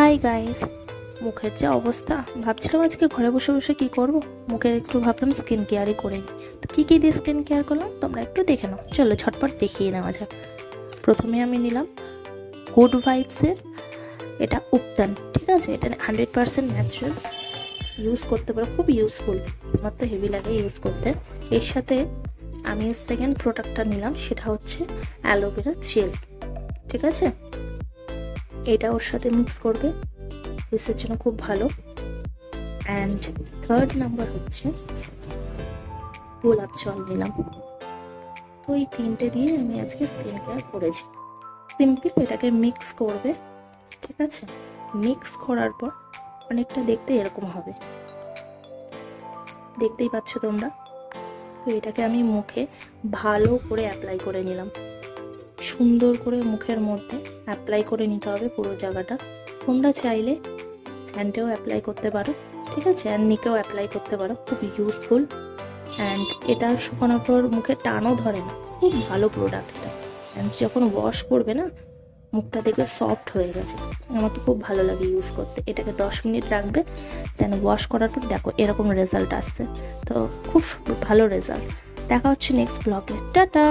Hi guys, মুখের যা অবস্থা, ভাবছিলাম আজকে ঘরে বসে বসে কি করব। মুখের একটু ভাবলাম স্কিন কেয়ারই করে নিই। তো কী কী দিয়ে স্কিন কেয়ার করলাম তোমরা একটু দেখে নাও। চলো ঝটপট দেখিয়ে নেওয়া যাক। প্রথমে আমি নিলাম গুড ভাইবসের এটা উপটান, ঠিক আছে। এটা 100% ন্যাচারাল, ইউজ করতে পারো, খুব ইউজফুল। আমার তো হেভি লাগে ইউজ করতে। এর সাথে আমি সেকেন্ড প্রোডাক্টটা নিলাম, সেটা হচ্ছে অ্যালোভেরা জেল, ঠিক আছে। এটা ওর সাথে মিক্স করবে, ফেসের জন্য খুব ভালো। অ্যান্ড থার্ড নাম্বার হচ্ছে গোলাপ জল নিলাম। তো এই তিনটে দিয়ে আমি আজকে স্কিন কেয়ার করেছি। সিম্পল এটাকে মিক্স করবে, ঠিক আছে। মিক্স করার পর অনেকটা দেখতে এরকম হবে, দেখতেই পাচ্ছ তোমরা। তো এটাকে আমি মুখে ভালো করে অ্যাপ্লাই করে নিলাম। সুন্দর করে মুখের মধ্যে অ্যাপ্লাই করে নিতে হবে পুরো জায়গাটা। তোমরা চাইলে হ্যান্ডেও অ্যাপ্লাই করতে পারো, ঠিক আছে, আর নিকেও অ্যাপ্লাই করতে পারো। খুব ইউজফুল। অ্যান্ড এটা শুকানোর পর মুখে টানও ধরে না, খুব ভালো প্রোডাক্ট এটা। অ্যান্ড যখন ওয়াশ করবে না, মুখটা দেখবে সফট হয়ে গেছে। আমার তো খুব ভালো লাগে ইউজ করতে। এটাকে 10 মিনিট রাখবে, দেন ওয়াশ করার পর দেখো এরকম রেজাল্ট আসছে। তো খুব ভালো রেজাল্ট। দেখা হচ্ছে নেক্সট ব্লগে। টাটা।